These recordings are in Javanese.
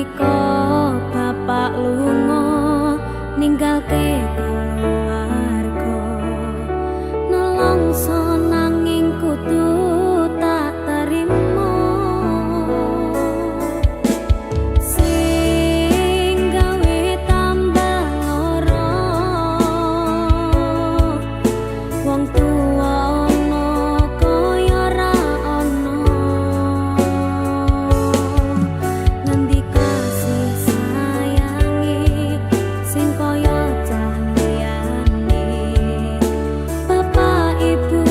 nalika bapak lunga ninggalke keluarga nelongso nanging kudu tak terima sing gawe tambah lara wong tuwa ana kaya ra ana ngendi kasih sayangi sing kaya cah liyane bapak ibu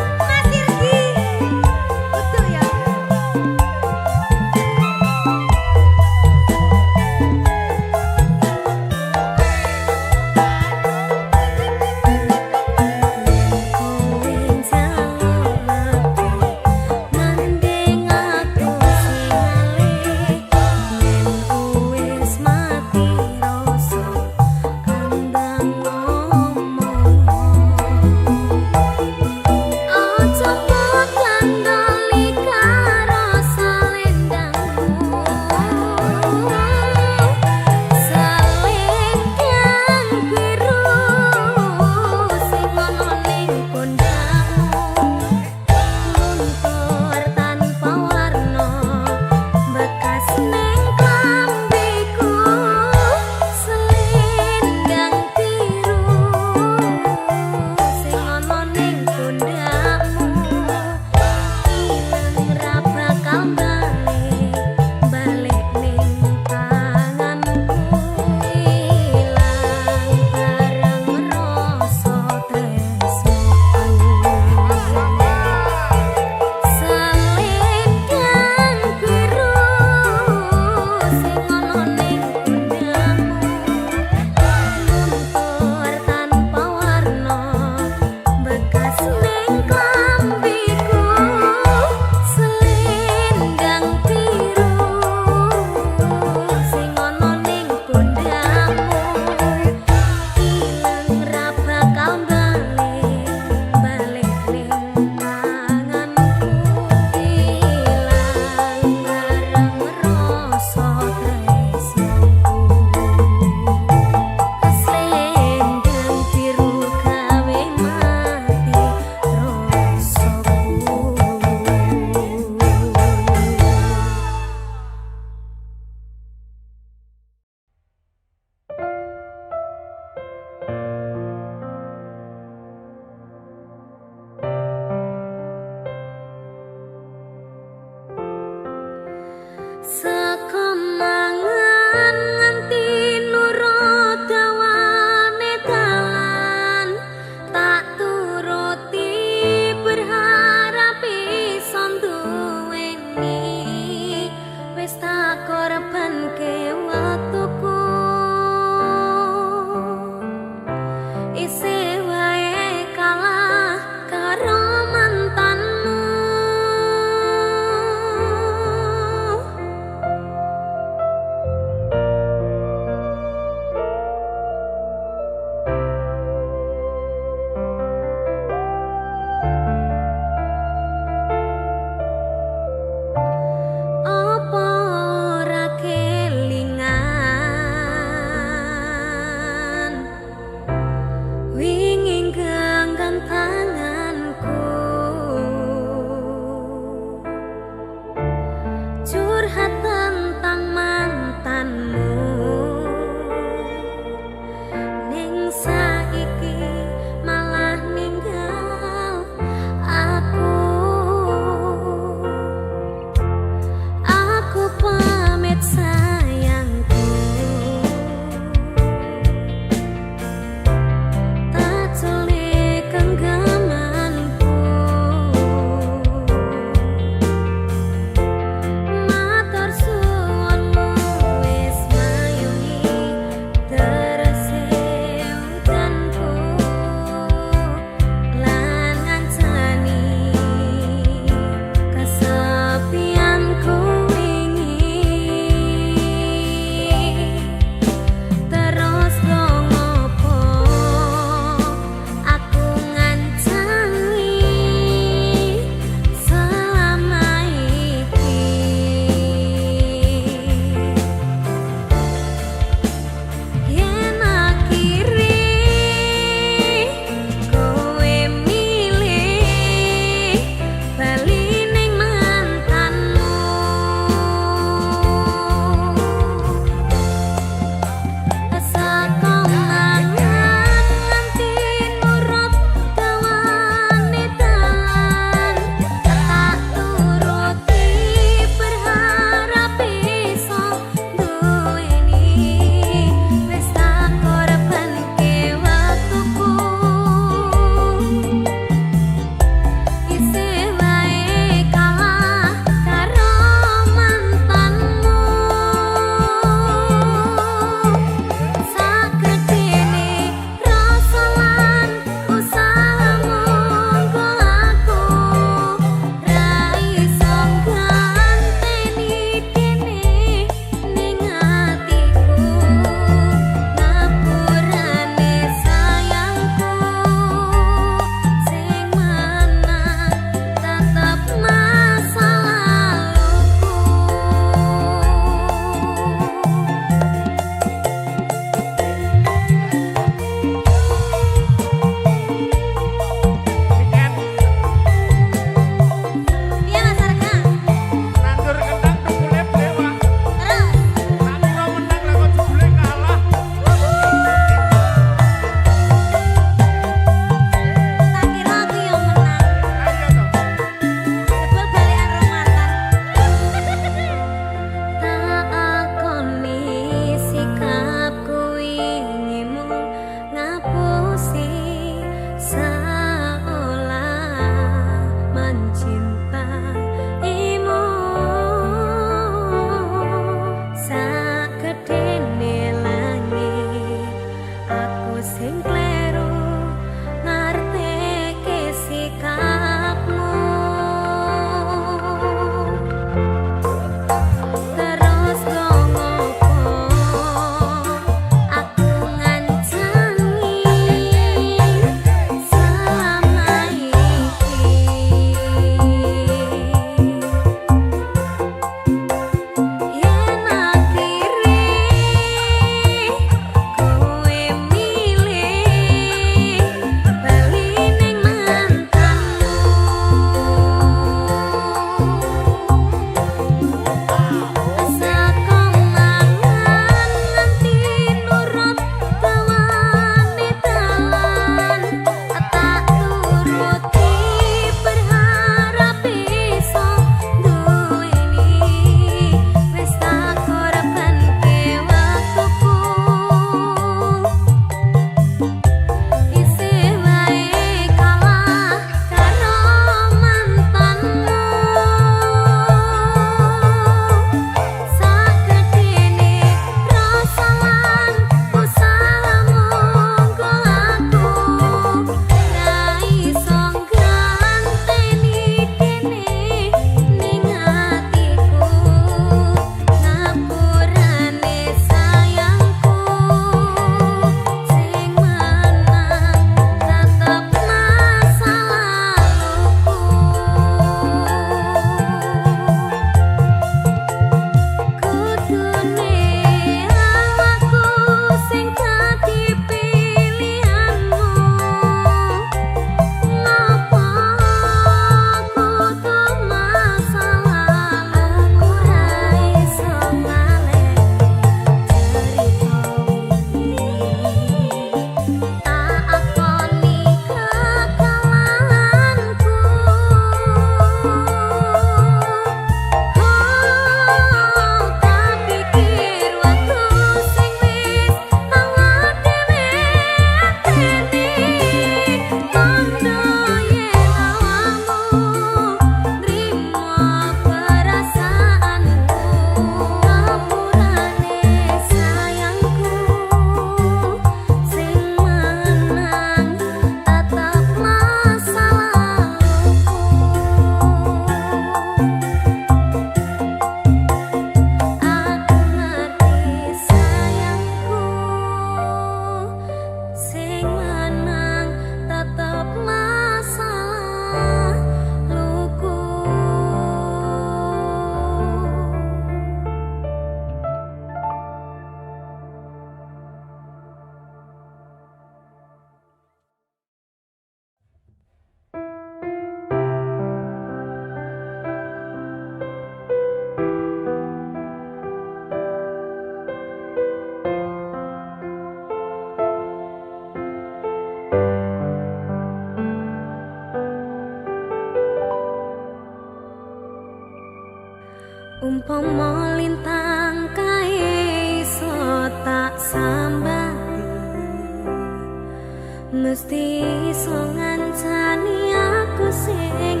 mesti iso ngancani aku sing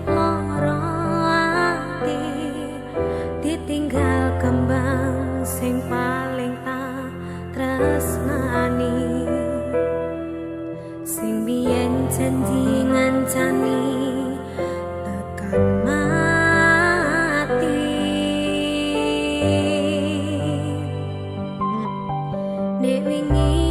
lara ati ditinggal kembang sing paling tak tresnani sing biyen janji ngancani tekan mati nek wingi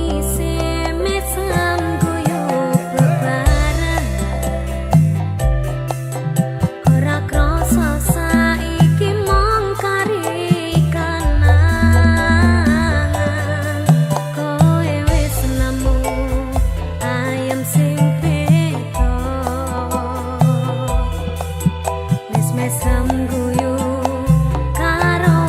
mesem guyu karo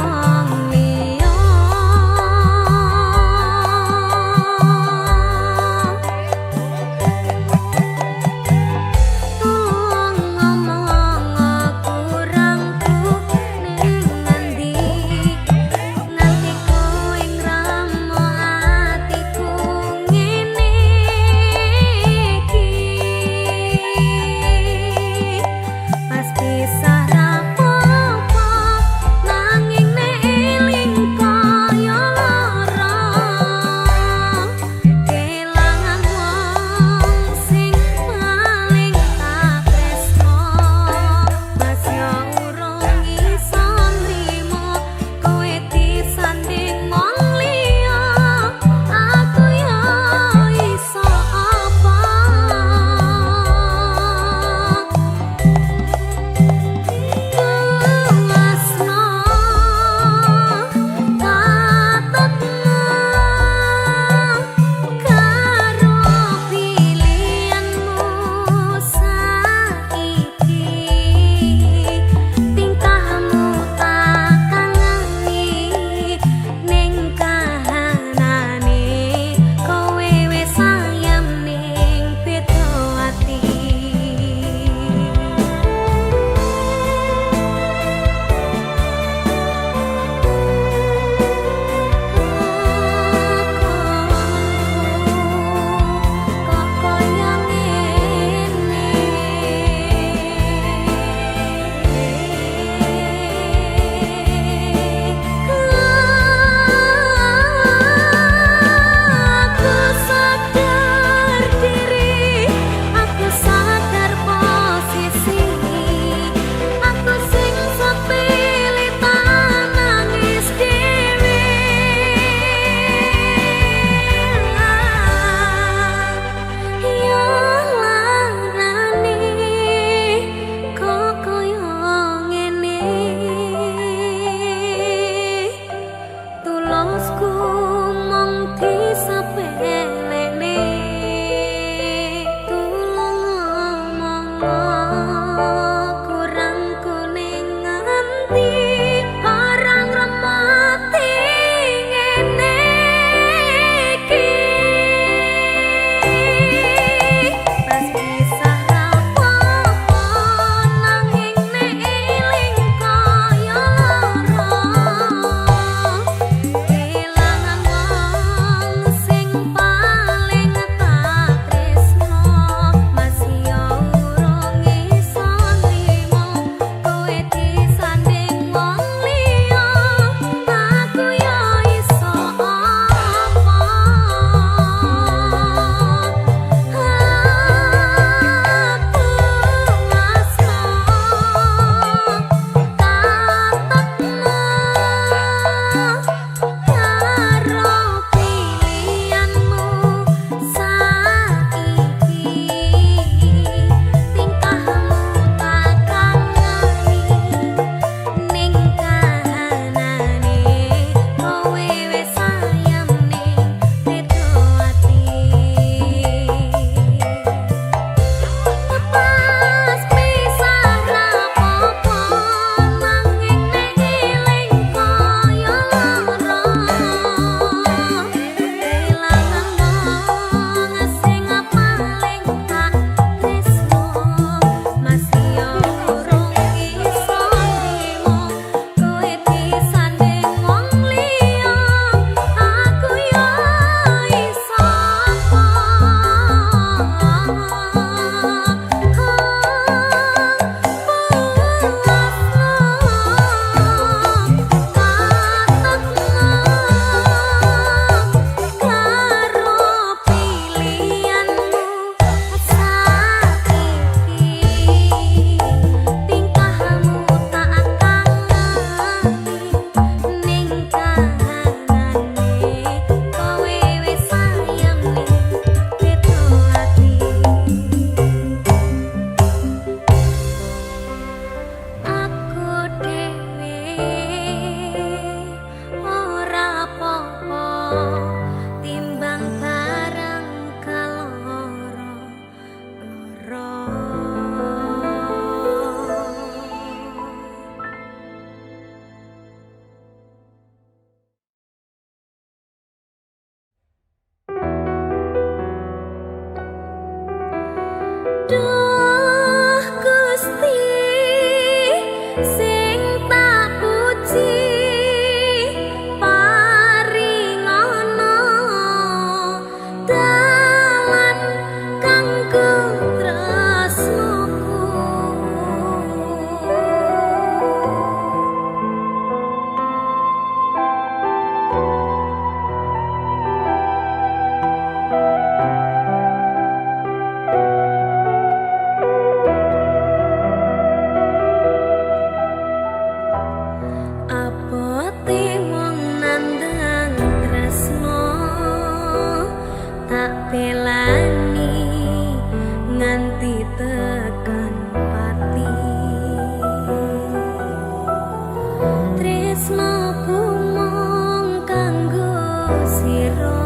siro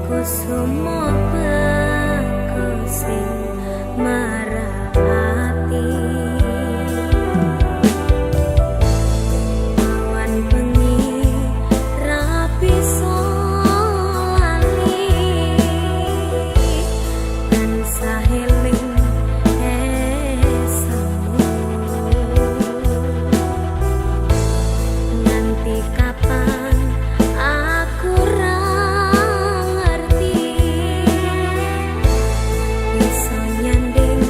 kusumo beko sing marati awan bengi rapi solali tansah eling esamu nganti kapan aku ra ngerti iso nyanding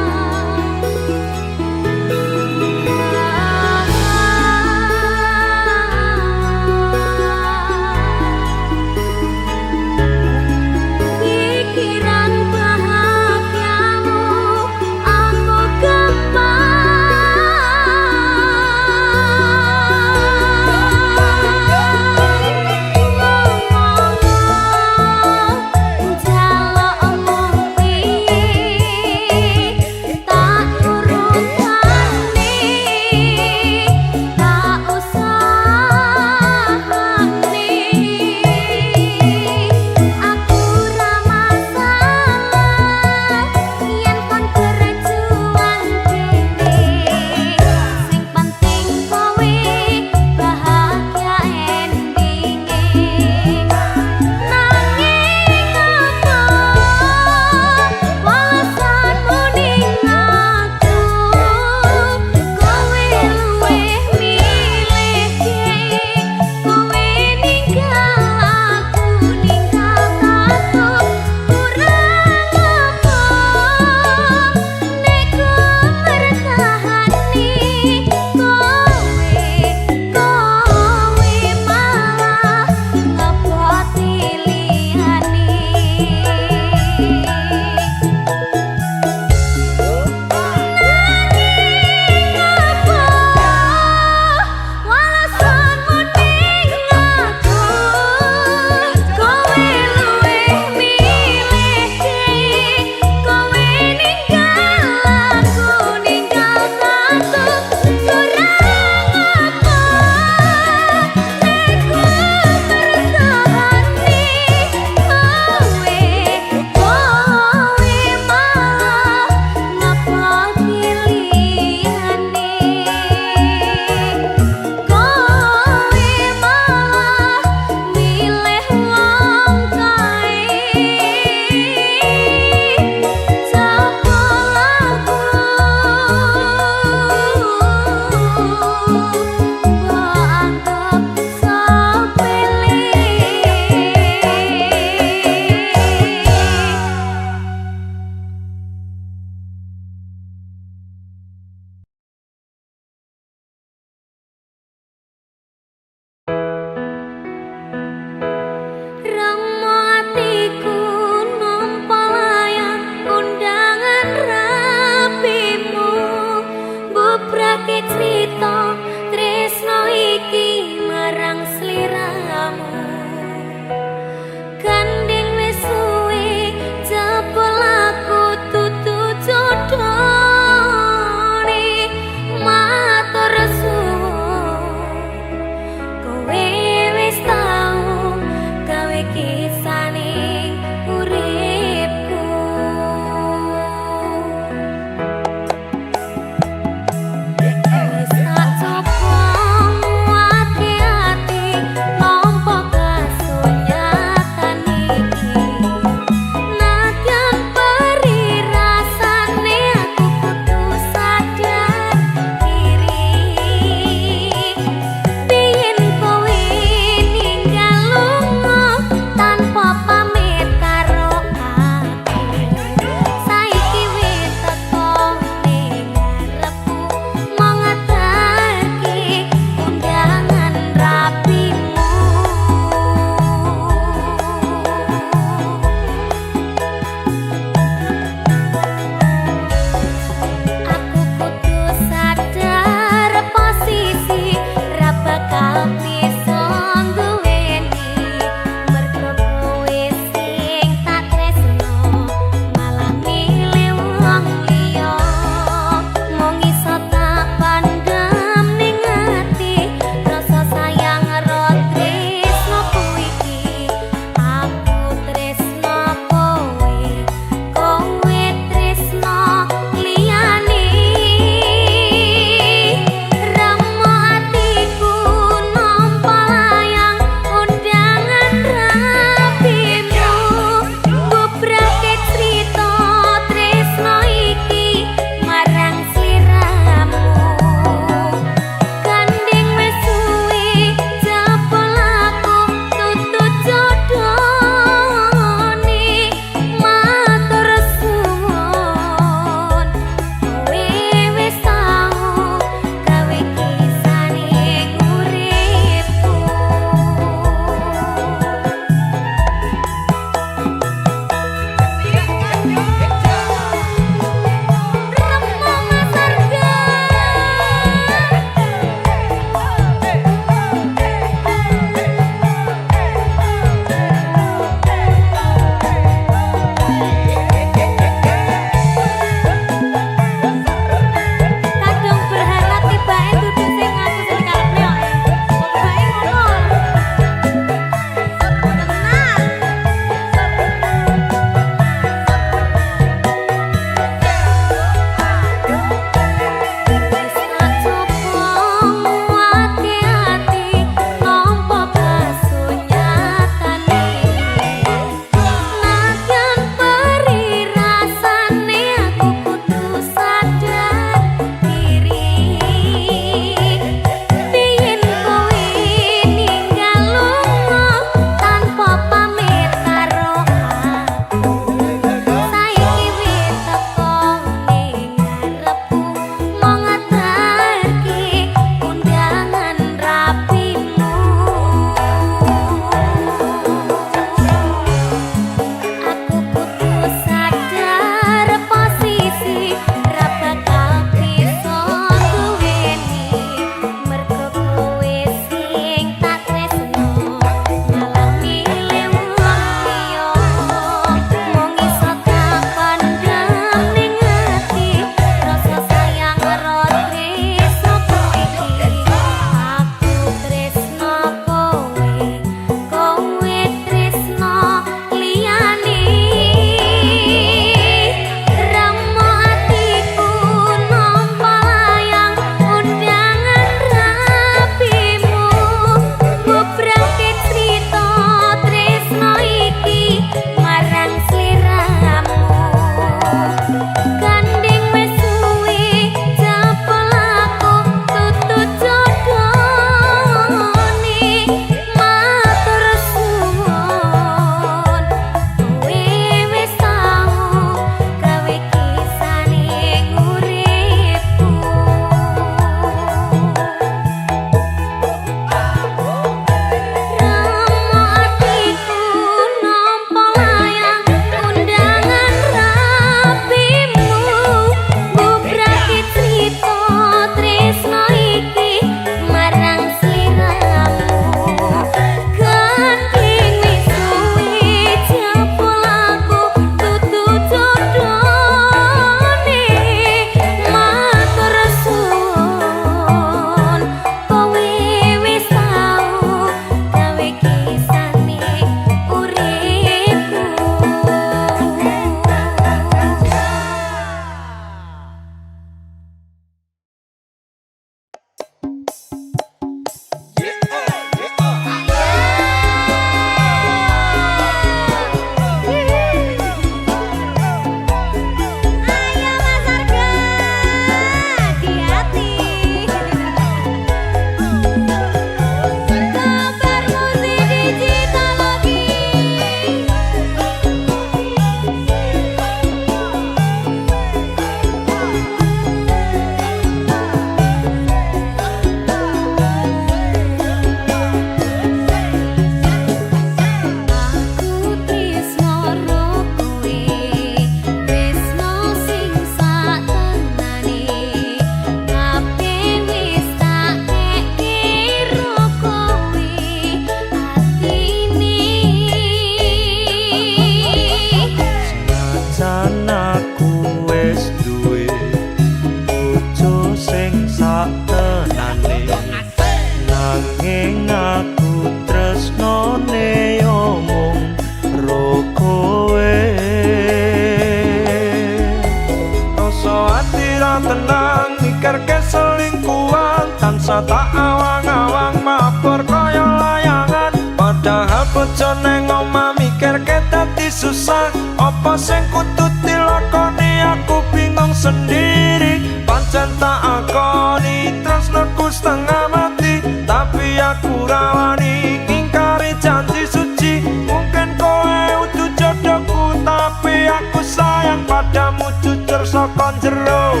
tansah tak awang-awang mabur kaya layangan. Padahal bojone ngomah mikirke dadi susah. Apa sing kudu dilakoni aku bingung sendiri. Pancen tak akoni tresnaku setengah mati, tapi aku rawani ngingkari janji suci. Mungkin kowe udah jodohku, tapi aku sayang padamu jujur saka jero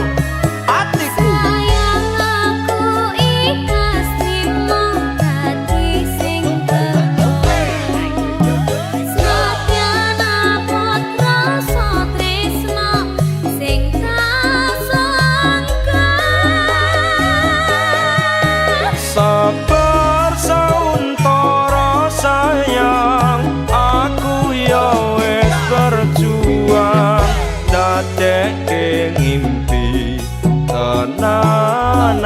atiku. Sabar sauntara sayang, aku ya wis berjuang dadekke ngimpi tenanan.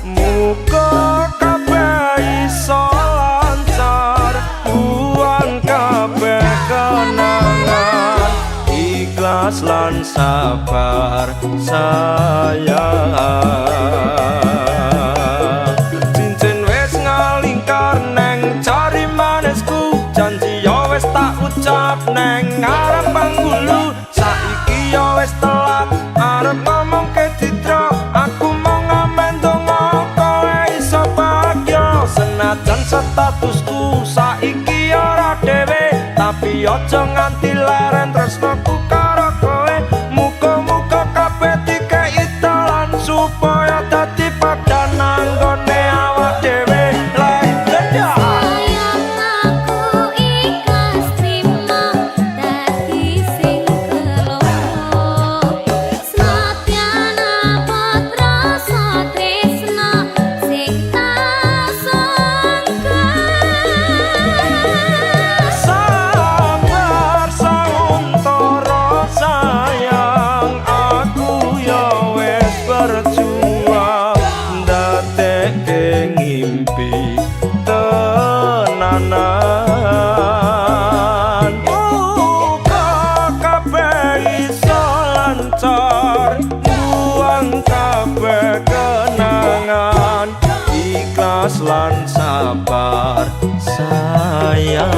Muga kabeh iso lancar, buang kabeh kenangan, ikhlas lan sabar sayang. Cincin wis ngalingkar neng jari manisku, janji ya wis tak ucap neng ngarep panggulu. Saiki ya wis telat arep ngomong ke Citra, aku mau ngamen donga kowe iso bahagia. Senajan statusku saiki ora dhewe, tapi aja nganti leren tresnaku karo kowe. Muga-muga kabeh dikei dalan supaya dadi padha nanggone awak dhewe. Ikhlas lan sabar sayang.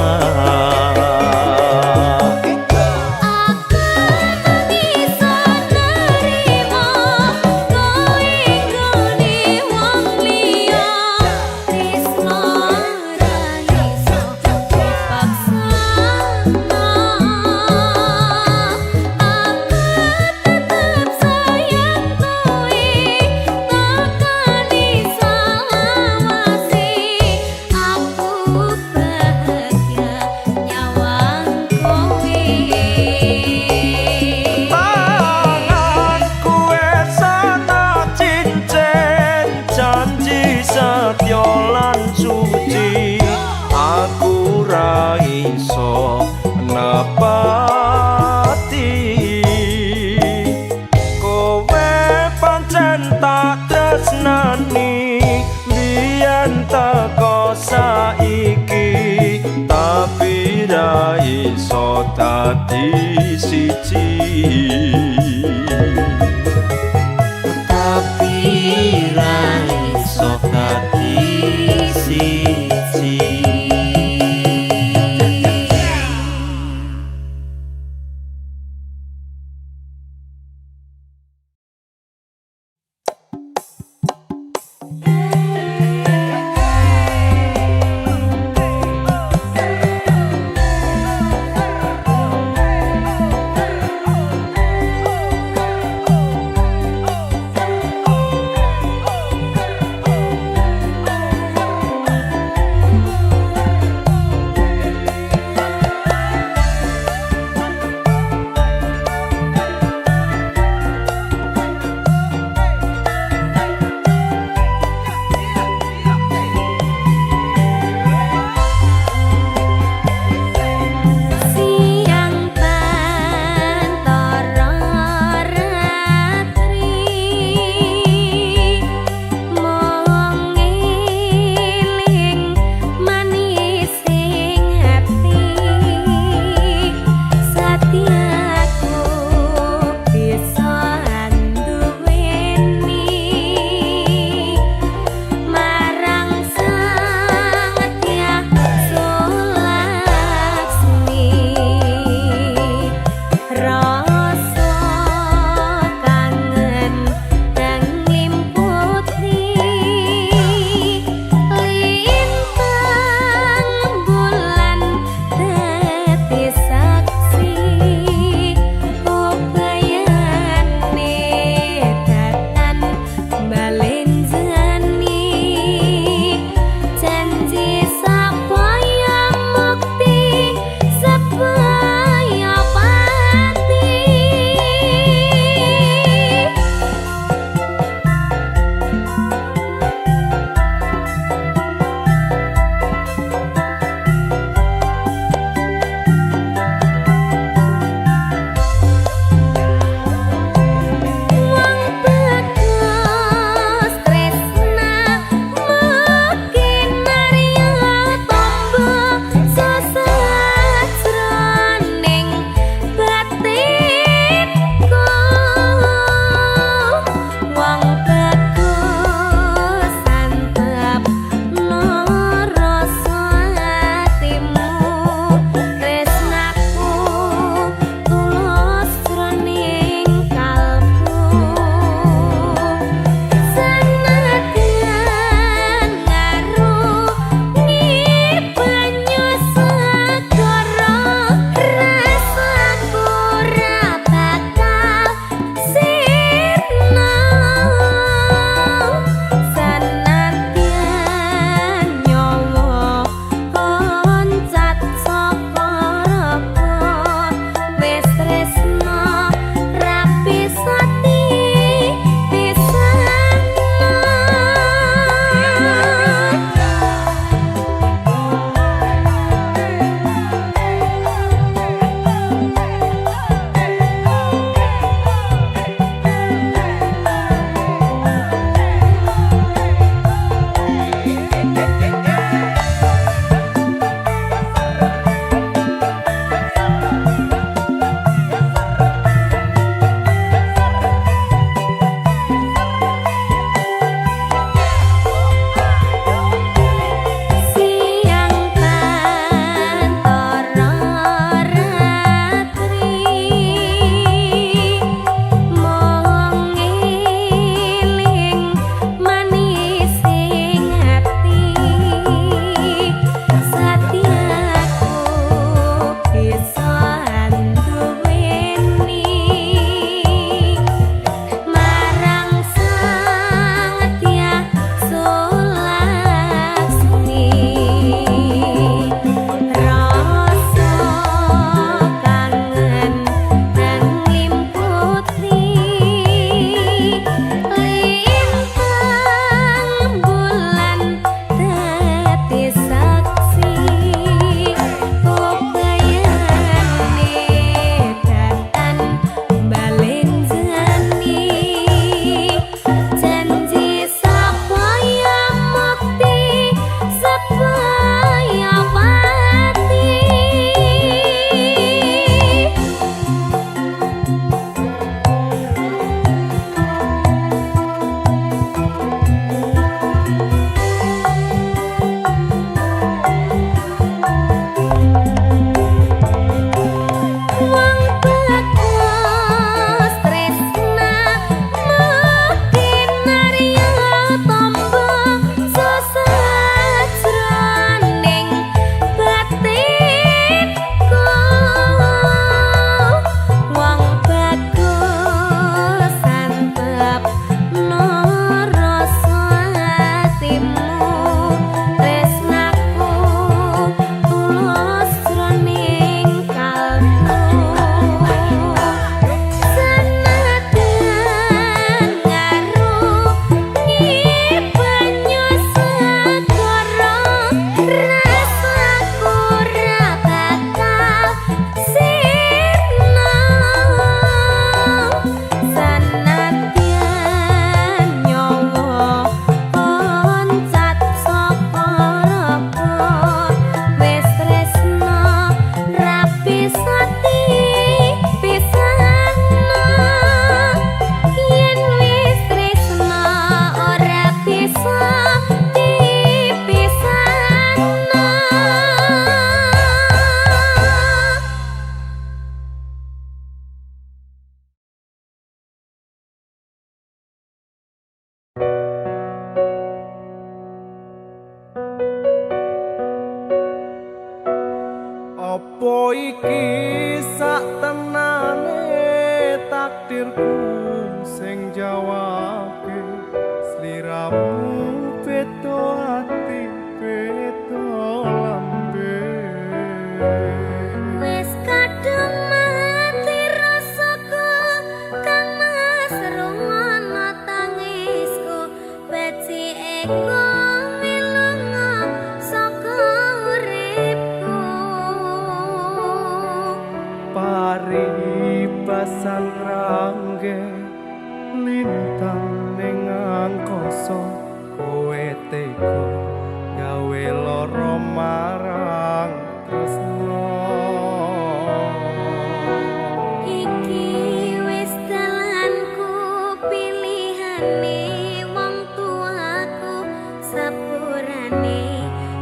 Setya lan suci, aku ra iso nepati. Kowe pancen tak tresnani biyen teko saiki, tapi ra iso dadi siji. Tapi ra iso dadi siji. aku sing jawabke sliramu beda ati beda lambe Wis kadung mati rasaku kang mas rungono tangisku beci eko milunga saka uripku pari pasang rangge lintang ning angkasa kowe tega gawe lara marang tresno iki wis dalanku pilihane wong tuaku sepurane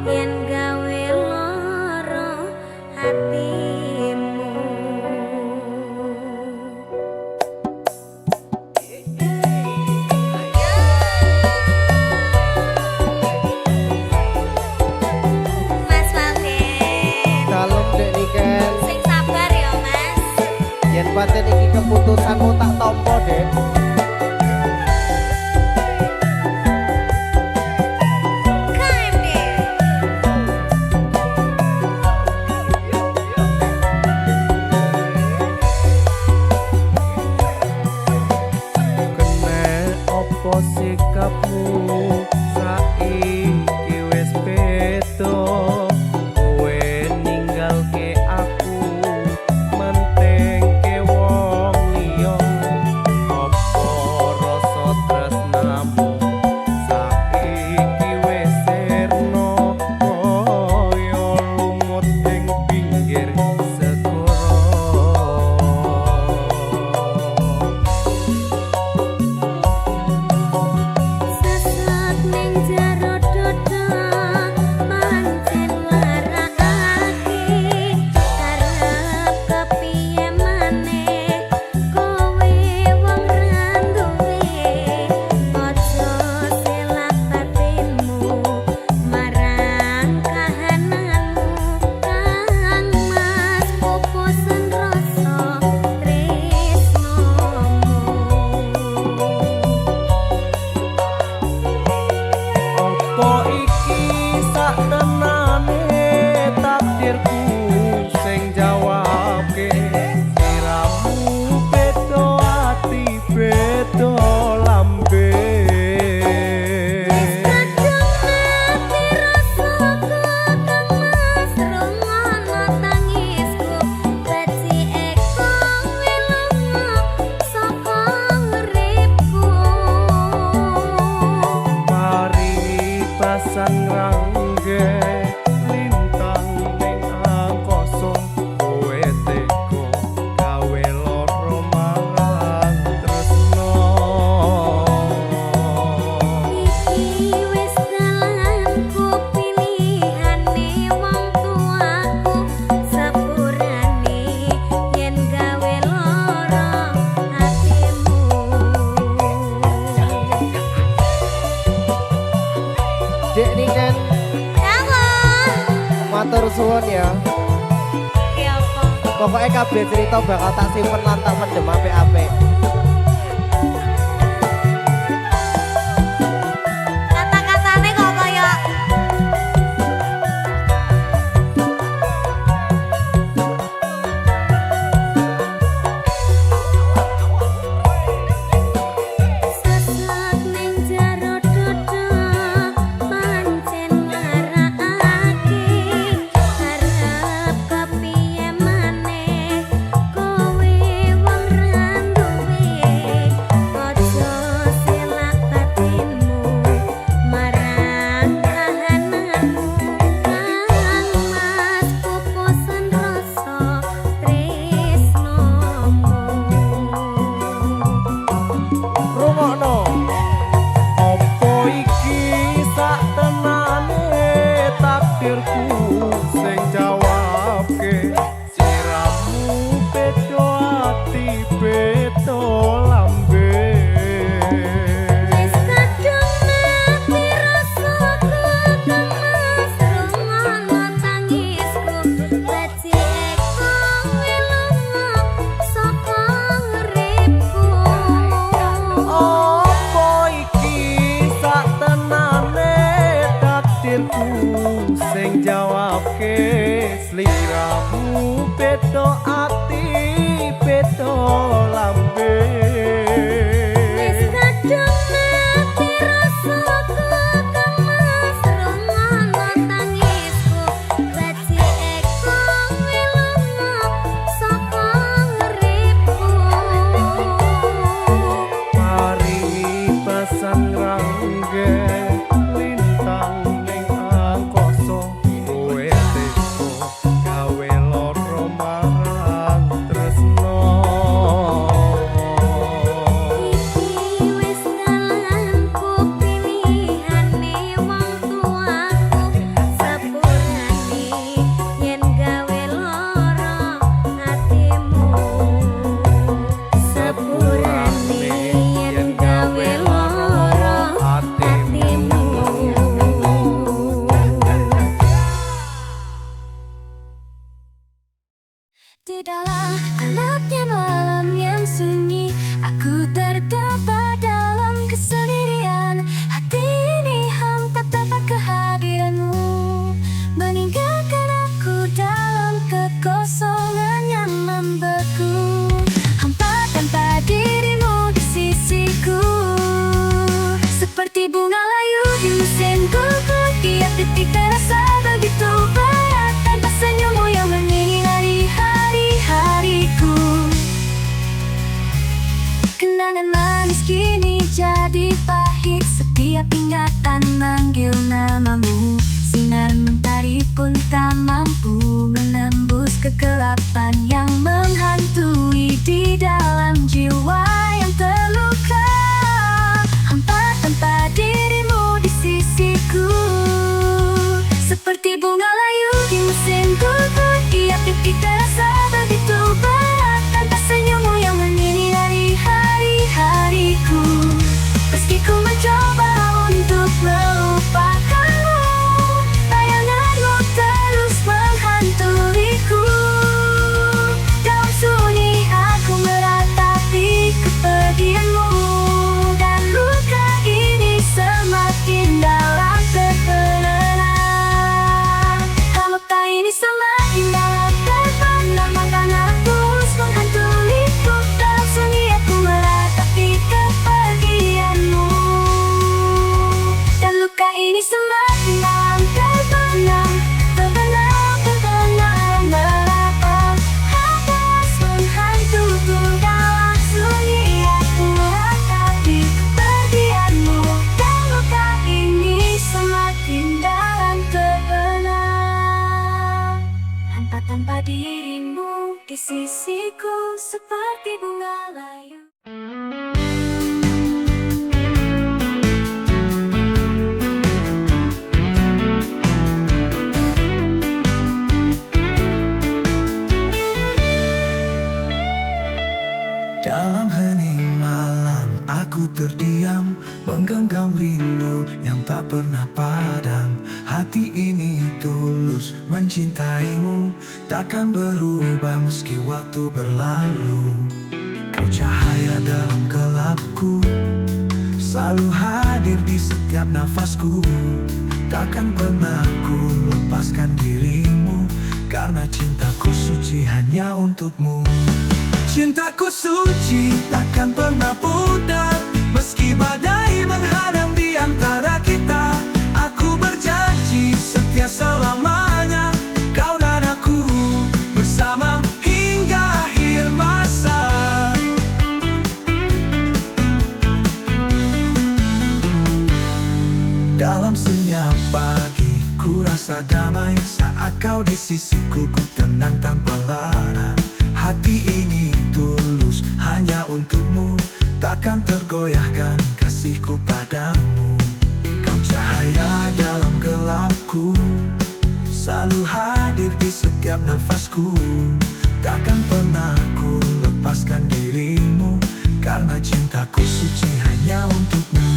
yen gawe lara hatimu Mas Walden Dalem dek niken sing sabar ya Mas yen pancen iki keputusanmu tak tampa dek KMD kene opo sikapmu saiki wis beda kowe ninggalke aku mentengke wong liya opo rasa tresnamu saiki wis sirna kaya lumut ing pinggir segara Sesat ning jero dodo pancen larakake karep kepiye maneh kowe wong randuwe aja selak batinmu marang kahananmu kang mas pupusen rasa tresnomu Apa iki saktenane takdirku sing jawabke sliramu beda ati beda lambe Kadung mati rasaku kang mas rungono tangisku beci eko wilunga saka uripku mari pasang rangge lintang ning angkasa kowe tega gawe lara marang tresno iki wis dalanku pilihane wong tuaku sepurane yen gawe lara hatimu dek niken Halo matur suwun ya ki apa pokoknya kabeh cerita bakal tak simpen lan tak pendem apik-apik kata-katane kok kaya Sesat ning jero dodo pancen larakake karep kepiye maneh kowe wong randuwe beda ati beda lambe Wis kadung mati rasaku kang masrung ana tangisku rejekku wilunga saka uripku paringi pasan rangge lintang ning angkasa kowe teko gawe lara marang tresno iki wis dalanku pilihane wong tuaku sepurane yen gawe lara atimu sepurane yen gawe lara atimu Di dalam gelapnya malam yang sunyi, aku terdapat dalam kesendirian. Hati ini hampa tanpa kehadiranmu, meninggalkan aku dalam kekosongan yang membeku. Hampa tanpa dirimu di sisiku, seperti bunga layu di musim gugur. Tiap detik terasa begitu berat tanpa senyummu yang menyinari hari-hariku. Kenangan manis kini jadi pahit, setiap ingatan manggil namamu. Sinar mentari pun tak mampu menembus kegelapan yang menghantui di dalam jiwa yang terluka. Hampa tanpa dirimu di sisiku, seperti bunga layu di musim gugur. Tiap detik terasa begitu berat tanpa senyummu yang menyinari hari-hariku. Meski ku mencoba untuk melupakanmu, bayanganmu terus menghantuiku. Dalam sunyi aku meratapi kepedihanmu, dan luka ini semakin dalam terbenam. Luka ini semakin dalam terbenam, maka terus menghantuiku. Dalam sunyi aku meratapi kepergianmu, dan luka ini semakin dalam terbenam, terbenam, terbenam, meratap habis menghantuiku. Dalam sunyi aku meratapi kepergianmu, dan luka ini semakin dalam terbenam. Hampa tanpa dirimu di sisiku, seperti bunga layu. Dalam hening malam aku terdiam, menggenggam rindu yang tak pernah padam. Hati ini tulus mencintaimu, takkan berubah meski waktu berlalu. Kau cahaya dalam gelapku, selalu hadir di setiap nafasku. Takkan pernah ku lepaskan dirimu, karena cintaku suci hanya untukmu. Cintaku suci takkan pernah pudar, meski badai menghadang di antara kita. Aku berjanji setia selamanya, kau dan aku bersama hingga akhir masa. Dalam senyap pagi ku rasa damai, saat kau di sisiku ku tenang tanpa lara. Hati ini tulus hanya untukmu, takkan tergoyahkan kasihku padamu. Kau cahaya dalam gelapku, selalu hadir di setiap nafasku. Takkan pernah ku lepaskan dirimu, karena cintaku suci hanya untukmu.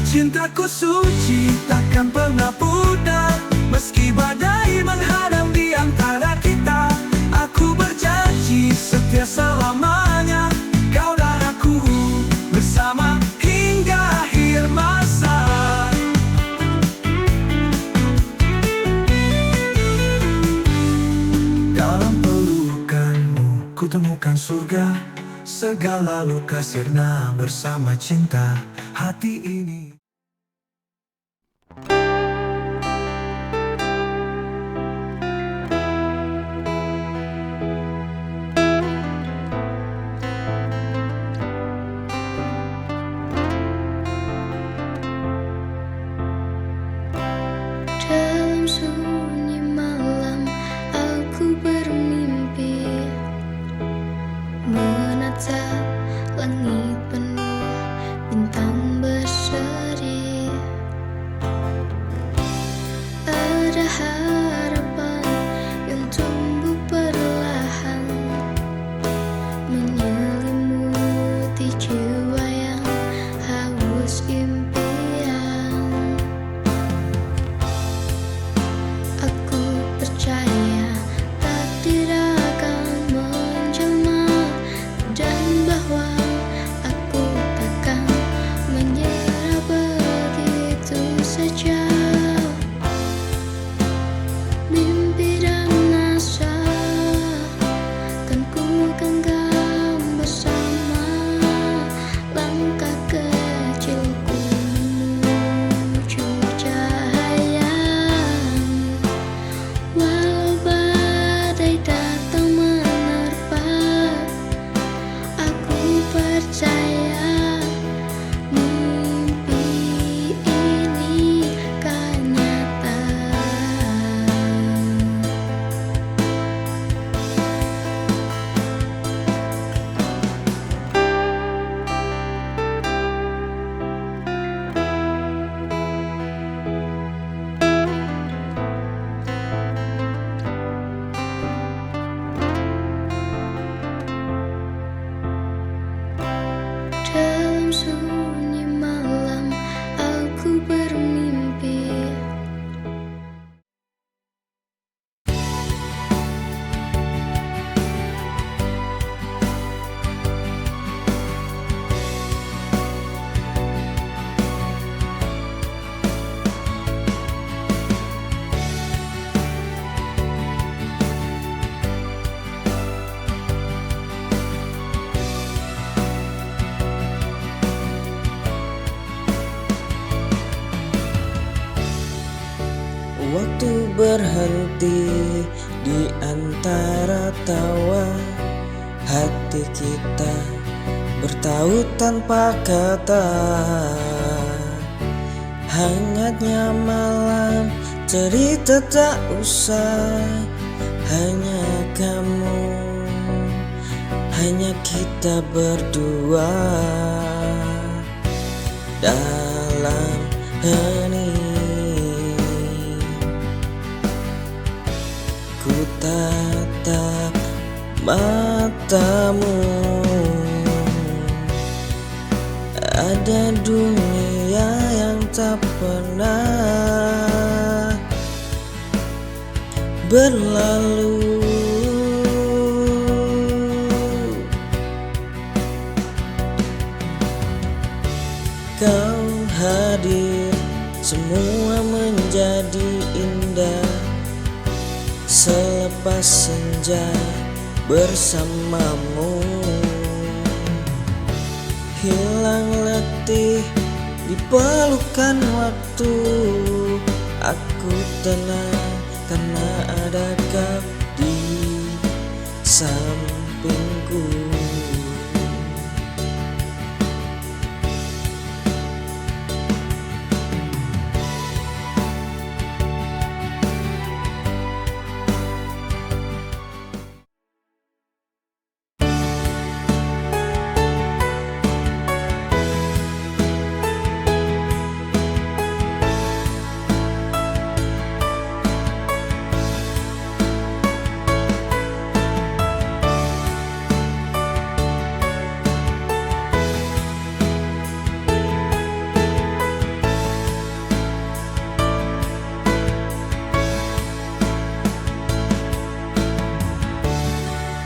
Cintaku suci takkan pernah pudar, meski badai menghadang di antara kita. Aku berjanji setia selamanya, kau dan aku bersama hingga akhir masa. Dalam peluk bagaikan surga. Segala luka sirna bersama cinta hati ini. Dalam sunyi malam aku bermimpi menatap langit penuh bintang berseri. Ada harapan yang tumbuh perlahan menyelimuti jiwa yang haus impian. Aku percaya takdir akan menjelma dan bahwa aku takkan menyerah begitu saja. Mimpi dan asa kan ku genggam bersama, langkah kecilku menuju cahaya. Walau badai datang menerpa, aku percaya mimpi ini kan nyata. Dalam sunyi malam aku bermimpi. Waktu berhenti di antara tawa, hati kita bertaut tanpa kata. Hangatnya malam, cerita tak usah, hanya kamu, hanya kita berdua. Dalam hening ku tatap matamu, ada dunia yang tak pernah berlalu. Kau hadir, semua menjadi indah. Selepas senja bersamamu, hilang letih di pelukan waktu. Aku tenang karena ada kau di sampingku.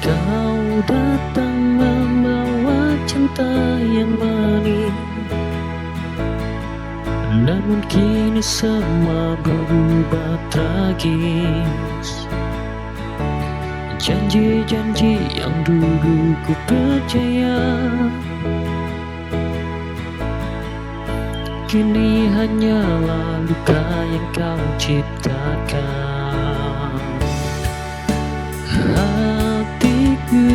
Kau datang membawa cinta yang manis, namun kini semua berubah tragis. janji-janji yang dulu ku percaya kini hanyalah luka yang kau ciptakan. Hatiku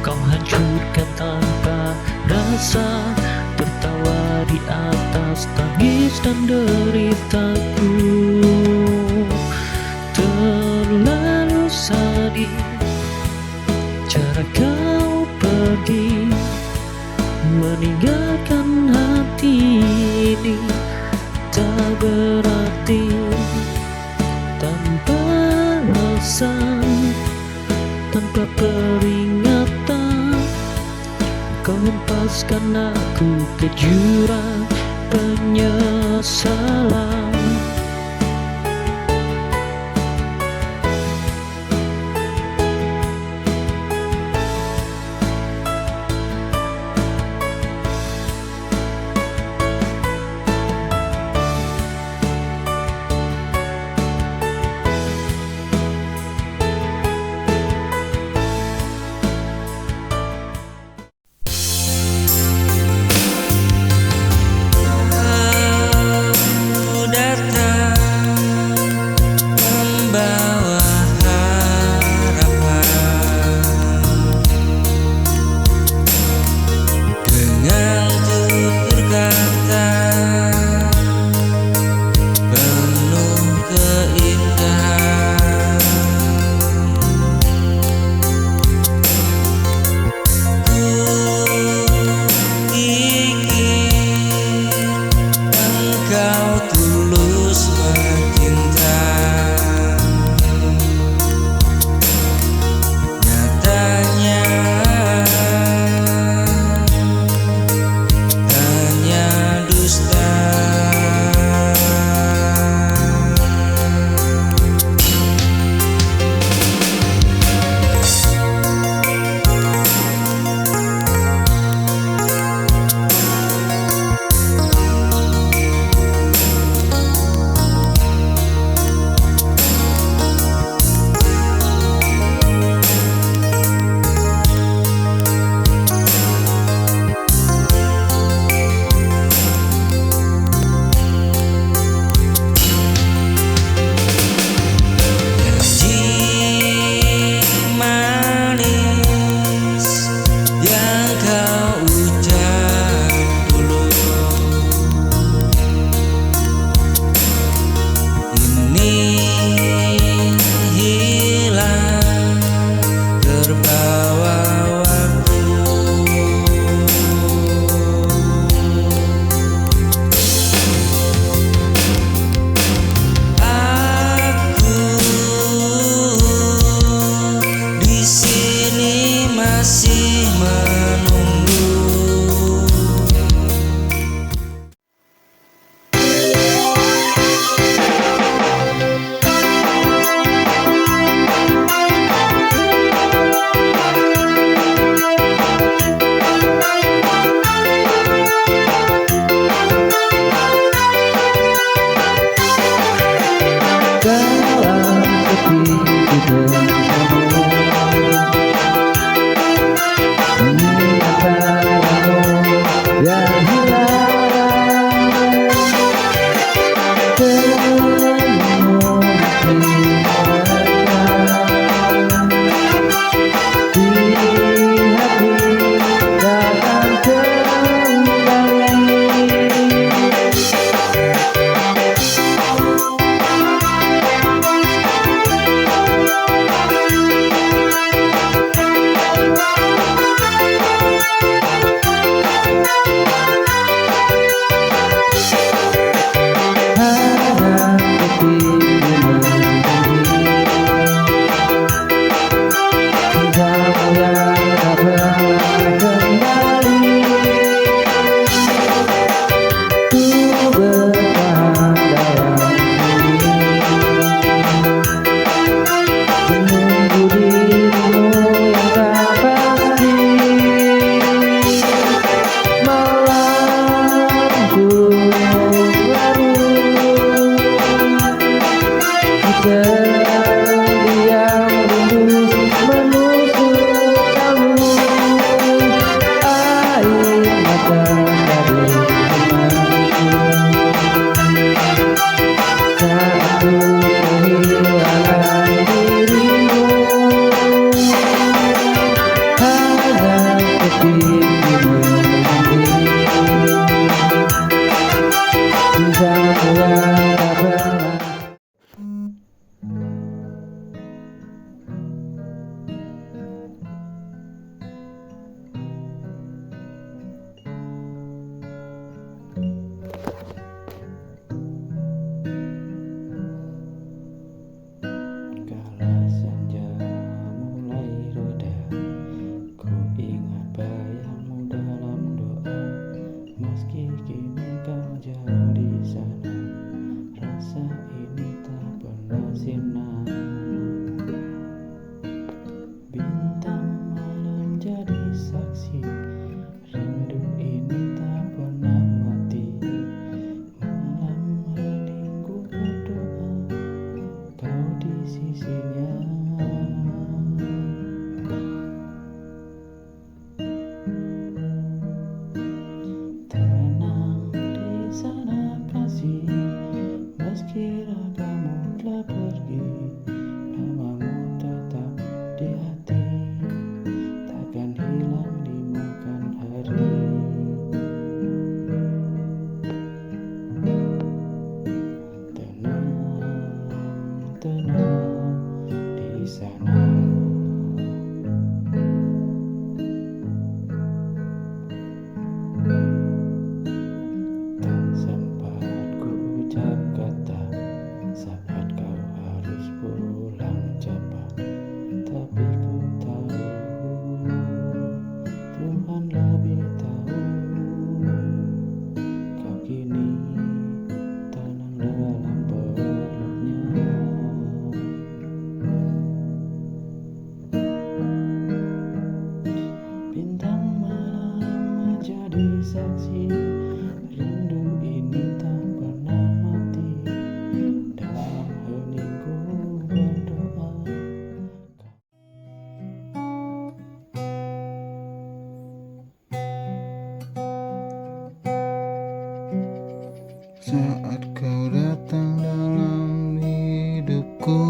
kau hancurkan tanpa rasa, tertawa di atas tangis dan deritaku. Terlalu sadis cara kau pergi, meninggalkan hati ini tak berarti. Tanpa alasan, tanpa peringatan, kau hempaskan aku ke jurang penyesalan. ini kau jauh di sana, rasa ini tak pernah sinar. Bintang malam jadi saksi, rindu ini tak pernah mati. Malam heningku berdoa, kau di sisinya. Tenang di sana kasih, meski ragamu telah pergi, namamu tetap di hati, takkan hilang dimakan hari. Tenang, tenang di sana. Tak sempat ku ucap kata saat kau harus pulang cepat, tapi ku tahu Tuhan lebih tahu. Kau kini tenang dalam peluknya. Bintang malam menjadi saksi, rindu ini tak pernah mati. Dalam heningku berdoa, Saat kau datang dalam hidupku,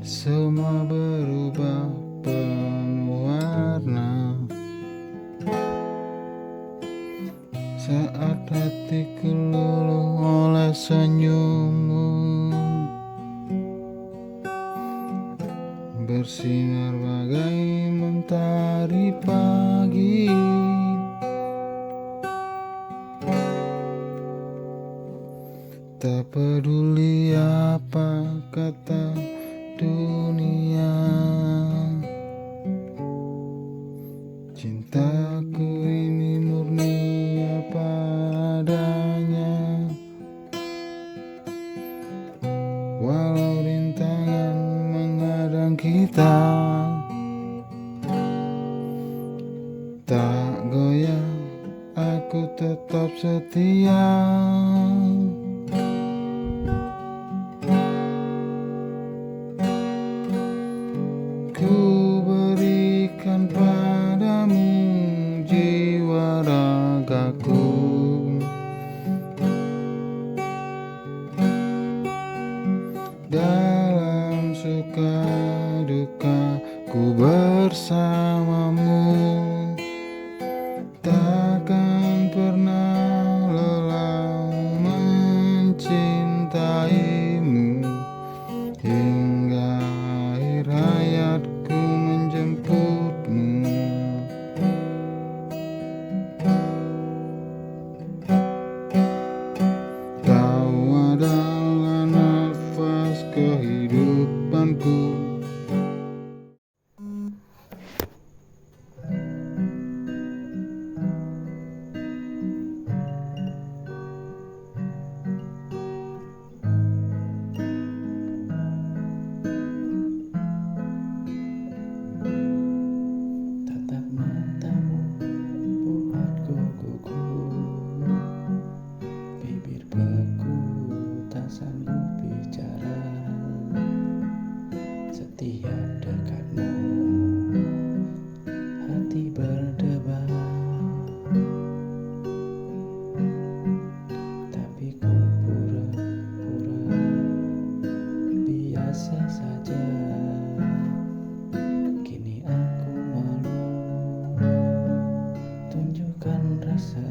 semua berubah penuh warna. Saat hatiku luluh oleh senyummu, bersinar bagai mentari pagi. Tak peduli apa kata dunia, cintaku ini murni apa adanya. Walau rintangan menghadang kita, tak goyah, aku tetap setia. Ku berikan padamu jiwa ragaku, dalam suka duka ku bersamamu. Takkan pernah lelah mencintaimu, hingga akhir hayatku menjemputmu. Kau adalah nafas kehidupanku. tatap matamu buatku gugur, bibir beku tak sanggup bicara. Setiap dekatmu hati berdebar, tapi ku pura-pura biasa saja. Kini aku malu tunjukkan rasa